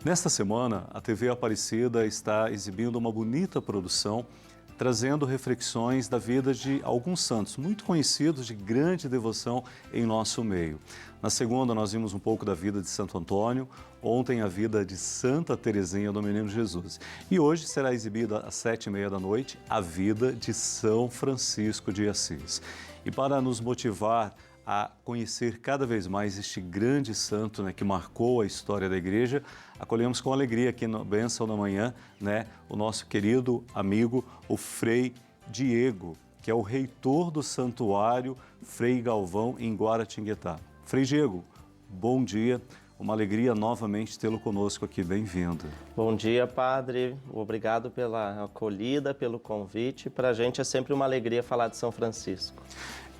Nesta semana, a TV Aparecida está exibindo uma bonita produção, trazendo reflexões da vida de alguns santos muito conhecidos de grande devoção em nosso meio. Na segunda, nós vimos um pouco da vida de Santo Antônio, ontem a vida de Santa Teresinha do Menino Jesus. E hoje será exibida às 7h30 da noite a vida de São Francisco de Assis. E para nos motivar a conhecer cada vez mais este grande santo, que marcou a história da igreja, acolhemos com alegria aqui no Bênção da Manhã, o nosso querido amigo, o Frei Diego, que é o reitor do Santuário Frei Galvão em Guaratinguetá. Frei Diego, bom dia, uma alegria novamente tê-lo conosco aqui, bem-vindo. Bom dia, padre, obrigado pela acolhida, pelo convite, para a gente é sempre uma alegria falar de São Francisco.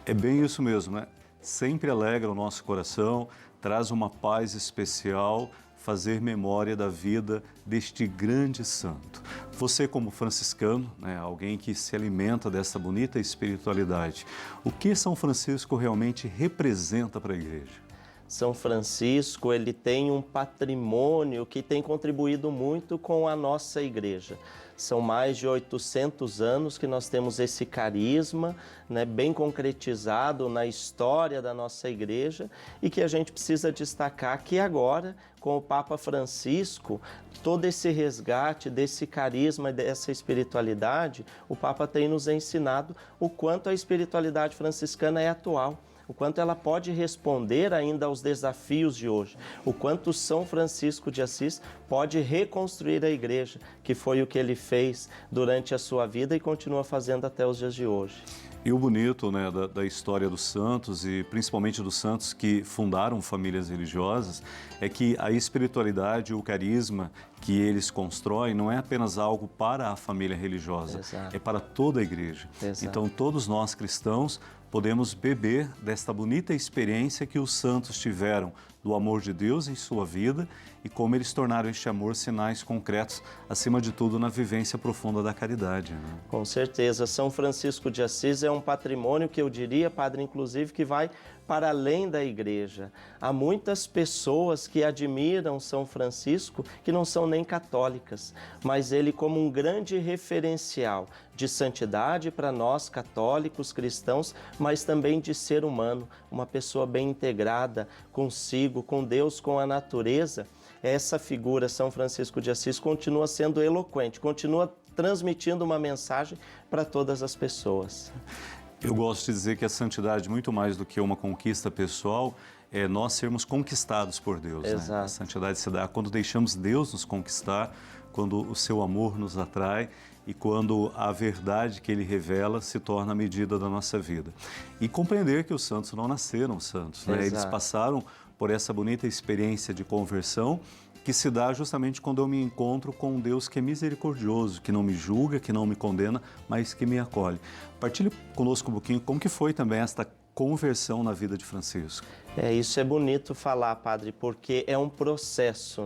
É bem isso mesmo, Sempre alegra o nosso coração, traz uma paz especial, fazer memória da vida deste grande santo. Você como franciscano, alguém que se alimenta dessa bonita espiritualidade, o que São Francisco realmente representa para a igreja? São Francisco, ele tem um patrimônio que tem contribuído muito com a nossa igreja. São mais de 800 anos que nós temos esse carisma, bem concretizado na história da nossa igreja e que a gente precisa destacar que agora, com o Papa Francisco, todo esse resgate desse carisma, dessa espiritualidade, o Papa tem nos ensinado o quanto a espiritualidade franciscana é atual. O quanto ela pode responder ainda aos desafios de hoje, o quanto São Francisco de Assis pode reconstruir a igreja, que foi o que ele fez durante a sua vida e continua fazendo até os dias de hoje. E o bonito da história dos santos, e principalmente dos santos que fundaram famílias religiosas, é que a espiritualidade, o carisma que eles constroem não é apenas algo para a família religiosa, Exato. É para toda a igreja. Exato. Então todos nós cristãos podemos beber desta bonita experiência que os santos tiveram do amor de Deus em sua vida e como eles tornaram este amor sinais concretos, acima de tudo, na vivência profunda da caridade. Com certeza. São Francisco de Assis é um patrimônio que eu diria, padre, inclusive, que vai para além da igreja. Há muitas pessoas que admiram São Francisco que não são nem católicas, mas ele como um grande referencial de santidade para nós católicos, cristãos, mas também de ser humano, uma pessoa bem integrada consigo, com Deus, com a natureza. Essa figura, São Francisco de Assis, continua sendo eloquente, continua transmitindo uma mensagem para todas as pessoas. Eu gosto de dizer que a santidade, muito mais do que uma conquista pessoal, é nós sermos conquistados por Deus. Exato. A santidade se dá quando deixamos Deus nos conquistar, quando o seu amor nos atrai e quando a verdade que ele revela se torna a medida da nossa vida. E compreender que os santos não nasceram santos, Eles passaram por essa bonita experiência de conversão que se dá justamente quando eu me encontro com um Deus que é misericordioso, que não me julga, que não me condena, mas que me acolhe. Partilhe conosco um pouquinho como que foi também esta conversão na vida de Francisco. Isso é bonito falar, padre, porque é um processo,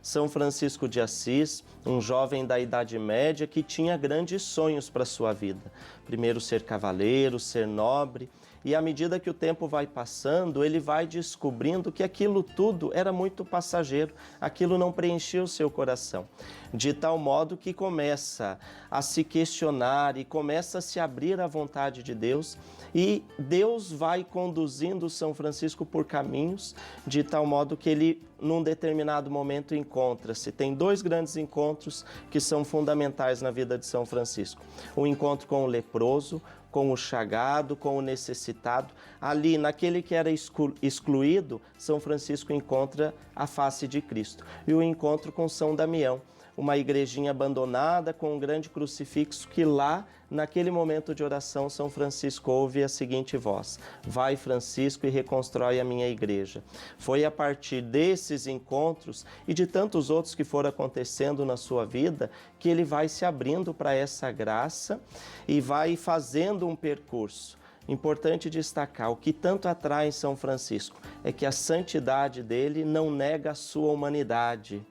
São Francisco de Assis, um jovem da Idade Média que tinha grandes sonhos para a sua vida. Primeiro ser cavaleiro, ser nobre, e à medida que o tempo vai passando, ele vai descobrindo que aquilo tudo era muito passageiro, aquilo não preenchia o seu coração. De tal modo que começa a se questionar e começa a se abrir à vontade de Deus, e Deus vai conduzindo São Francisco por caminhos, de tal modo que ele, num determinado momento, encontra-se. Tem dois grandes encontros que são fundamentais na vida de São Francisco. O encontro com o leproso, com o chagado, com o necessitado. Ali, naquele que era excluído, São Francisco encontra a face de Cristo. E o encontro com São Damião, uma igrejinha abandonada com um grande crucifixo que lá, naquele momento de oração, São Francisco ouve a seguinte voz: vai, Francisco, e reconstrói a minha igreja. Foi a partir desses encontros e de tantos outros que foram acontecendo na sua vida que ele vai se abrindo para essa graça e vai fazendo um percurso. Importante destacar, o que tanto atrai em São Francisco é que a santidade dele não nega a sua humanidade.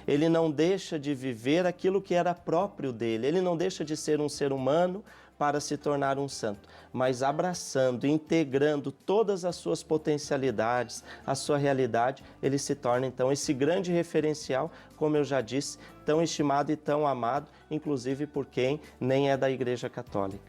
Ele não deixa de viver aquilo que era próprio dele, ele não deixa de ser um ser humano, para se tornar um santo, mas abraçando, integrando todas as suas potencialidades, a sua realidade, ele se torna então esse grande referencial, como eu já disse, tão estimado e tão amado, inclusive por quem nem é da Igreja Católica.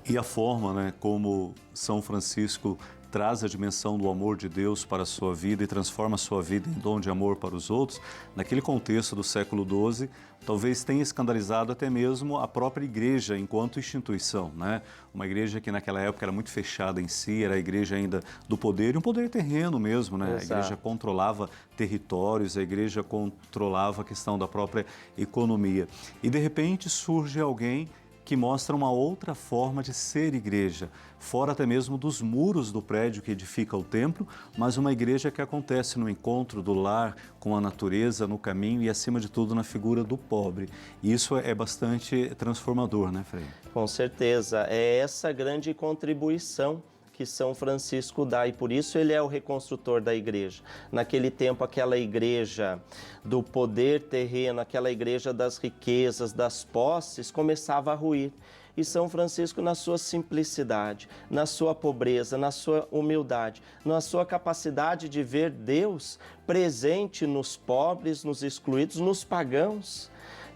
E a forma, né, como São Francisco traz a dimensão do amor de Deus para a sua vida e transforma a sua vida em dom de amor para os outros, naquele contexto do século XII, talvez tenha escandalizado até mesmo a própria igreja enquanto instituição, né? Uma igreja que naquela época era muito fechada em si, era a igreja ainda do poder, e um poder terreno mesmo, né? Exato. A igreja controlava territórios, a igreja controlava a questão da própria economia. E de repente surge alguém que mostra uma outra forma de ser igreja, fora até mesmo dos muros do prédio que edifica o templo, mas uma igreja que acontece no encontro do lar com a natureza, no caminho e, acima de tudo, na figura do pobre. E isso é bastante transformador, né, Frei? Com certeza, é essa grande contribuição que São Francisco dá, e por isso ele é o reconstrutor da igreja. Naquele tempo, aquela igreja do poder terreno, aquela igreja das riquezas, das posses, começava a ruir. E São Francisco, na sua simplicidade, na sua pobreza, na sua humildade, na sua capacidade de ver Deus presente nos pobres, nos excluídos, nos pagãos,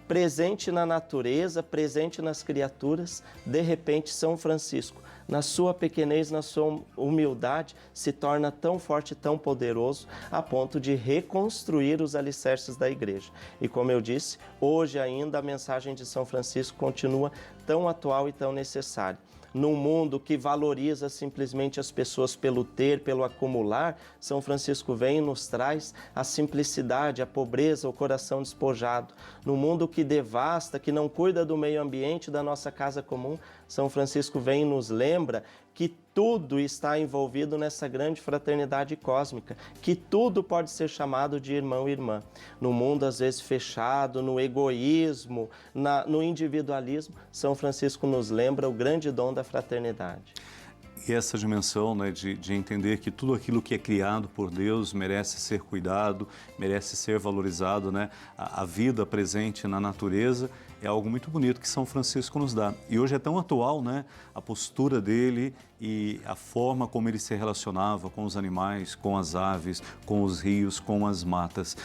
presente na natureza, presente nas criaturas, de repente São Francisco, na sua pequenez, na sua humildade, se torna tão forte, tão poderoso, a ponto de reconstruir os alicerces da igreja. E como eu disse, hoje ainda a mensagem de São Francisco continua tão atual e tão necessária. Num mundo que valoriza simplesmente as pessoas pelo ter, pelo acumular, São Francisco vem e nos traz a simplicidade, a pobreza, o coração despojado. No mundo que devasta, que não cuida do meio ambiente, da nossa casa comum, São Francisco vem e nos lembra que tudo está envolvido nessa grande fraternidade cósmica, que tudo pode ser chamado de irmão e irmã. No mundo, às vezes, fechado, no egoísmo, no individualismo, São Francisco nos lembra o grande dom da fraternidade. E essa dimensão, né, de entender que tudo aquilo que é criado por Deus merece ser cuidado, merece ser valorizado, né? A vida presente na natureza é algo muito bonito que São Francisco nos dá. E hoje é tão atual, né, a postura dele e a forma como ele se relacionava com os animais, com as aves, com os rios, com as matas.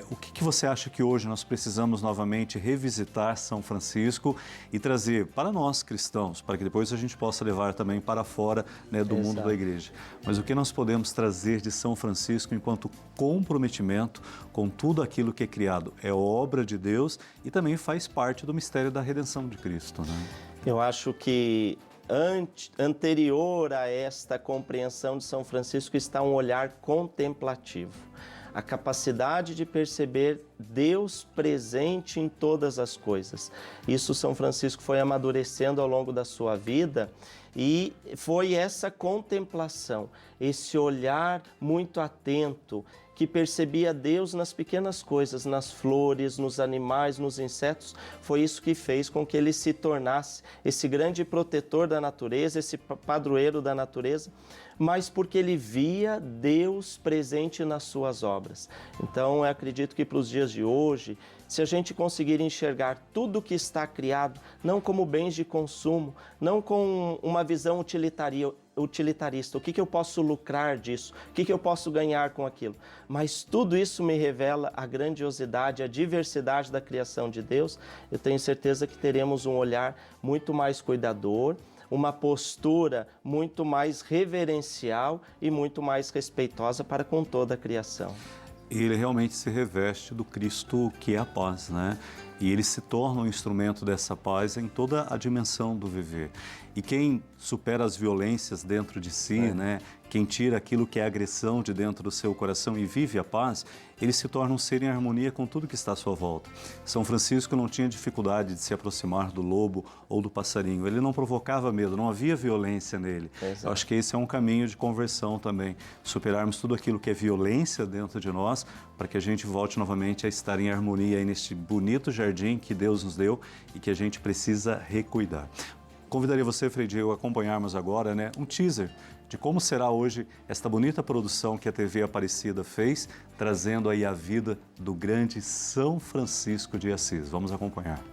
O que você acha que hoje nós precisamos novamente revisitar São Francisco e trazer para nós cristãos, para que depois a gente possa levar também para fora, né, do mundo da igreja? Mas o que nós podemos trazer de São Francisco enquanto comprometimento com tudo aquilo que é criado? É obra de Deus e também faz parte do mistério da redenção de Cristo, né? Eu acho que anterior a esta compreensão de São Francisco está um olhar contemplativo. A capacidade de perceber Deus presente em todas as coisas. Isso São Francisco foi amadurecendo ao longo da sua vida e foi essa contemplação, esse olhar muito atento, que percebia Deus nas pequenas coisas, nas flores, nos animais, nos insetos. Foi isso que fez com que ele se tornasse esse grande protetor da natureza, esse padroeiro da natureza, mas porque ele via Deus presente nas suas obras. Então, eu acredito que para os dias de hoje, se a gente conseguir enxergar tudo que está criado, não como bens de consumo, não com uma visão utilitarista, o que eu posso lucrar disso, o que eu posso ganhar com aquilo, mas tudo isso me revela a grandiosidade, a diversidade da criação de Deus. Eu tenho certeza que teremos um olhar muito mais cuidador, uma postura muito mais reverencial e muito mais respeitosa para com toda a criação. Ele realmente se reveste do Cristo que é a paz, né? E ele se torna um instrumento dessa paz em toda a dimensão do viver. E quem supera as violências dentro de si, né? Quem tira aquilo que é agressão de dentro do seu coração e vive a paz, ele se torna um ser em harmonia com tudo que está à sua volta. São Francisco não tinha dificuldade de se aproximar do lobo ou do passarinho. Ele não provocava medo, não havia violência nele. Exato. Eu acho que esse é um caminho de conversão também. Superarmos tudo aquilo que é violência dentro de nós, para que a gente volte novamente a estar em harmonia aí neste bonito jardim que Deus nos deu e que a gente precisa recuidar. Convidaria você, Frei Diego, a acompanharmos agora, né, um teaser de como será hoje esta bonita produção que a TV Aparecida fez, trazendo aí a vida do grande São Francisco de Assis. Vamos acompanhar.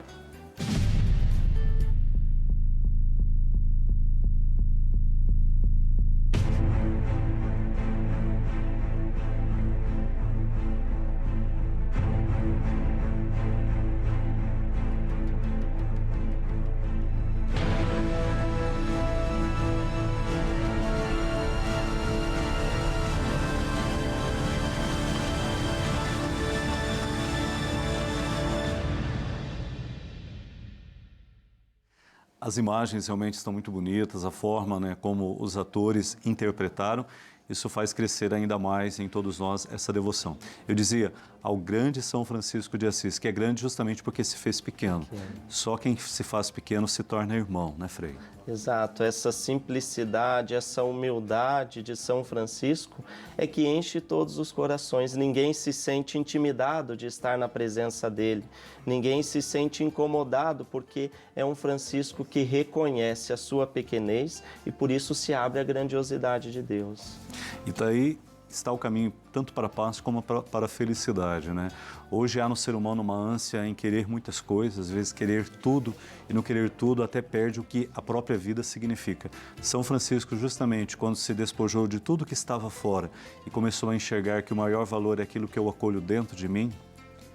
As imagens realmente estão muito bonitas, a forma, né, como os atores interpretaram, isso faz crescer ainda mais em todos nós essa devoção. Eu dizia, ao grande São Francisco de Assis, que é grande justamente porque se fez pequeno. Só quem se faz pequeno se torna irmão, né, Frei? Exato, essa simplicidade, essa humildade de São Francisco é que enche todos os corações. Ninguém se sente intimidado de estar na presença dele, ninguém se sente incomodado, porque é um Francisco que reconhece a sua pequenez e por isso se abre à grandiosidade de Deus. E daí está o caminho tanto para a paz como para a felicidade, né? Hoje há no ser humano uma ânsia em querer muitas coisas, às vezes querer tudo, e no querer tudo até perde o que a própria vida significa. São Francisco, justamente quando se despojou de tudo que estava fora e começou a enxergar que o maior valor é aquilo que eu acolho dentro de mim,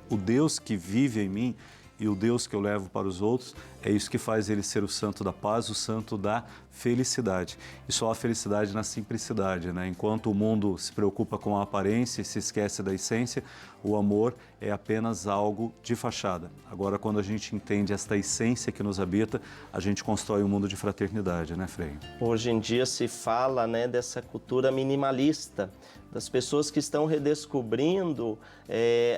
o Deus que vive em mim e o Deus que eu levo para os outros, é isso que faz ele ser o santo da paz, o santo da felicidade. E só a felicidade na simplicidade, né? Enquanto o mundo se preocupa com a aparência e se esquece da essência, o amor é apenas algo de fachada. Agora, quando a gente entende esta essência que nos habita, a gente constrói um mundo de fraternidade, né, Frei? Hoje em dia se fala, né, dessa cultura minimalista, das pessoas que estão redescobrindo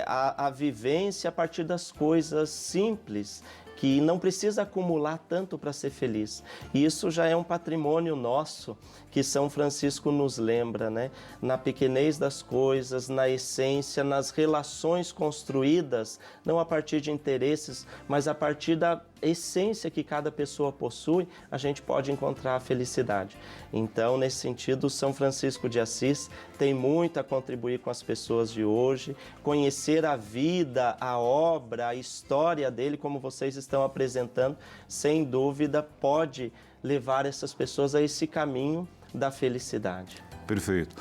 a vivência a partir das coisas simples, que não precisa acumular tanto para ser feliz. E isso já é um patrimônio nosso, que São Francisco nos lembra, né? Na pequenez das coisas, na essência, nas relações construídas, não a partir de interesses, mas a partir da essência que cada pessoa possui, a gente pode encontrar a felicidade. Então, nesse sentido, São Francisco de Assis tem muito a contribuir com as pessoas de hoje, conhecer a vida, a obra, a história dele, como vocês estão apresentando, sem dúvida pode levar essas pessoas a esse caminho da felicidade. Perfeito.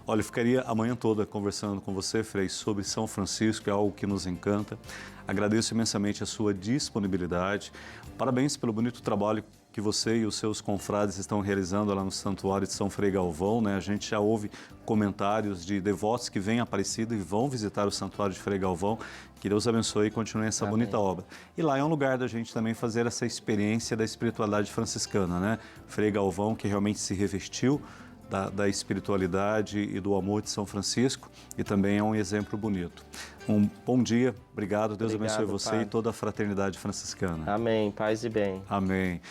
Olha, eu ficaria a manhã toda conversando com você, Frei, sobre São Francisco, é algo que nos encanta. Agradeço imensamente a sua disponibilidade. Parabéns pelo bonito trabalho que você e os seus confrades estão realizando lá no Santuário de São Frei Galvão, né? A gente já ouve comentários de devotos que vêm a Aparecida e vão visitar o Santuário de Frei Galvão. Que Deus abençoe e continue essa bonita obra. E lá é um lugar da gente também fazer essa experiência da espiritualidade franciscana, né? Frei Galvão, que realmente se revestiu da espiritualidade e do amor de São Francisco, e também é um exemplo bonito. Um bom dia, obrigado, Deus abençoe você, padre, e toda a fraternidade franciscana. Amém, paz e bem. Amém.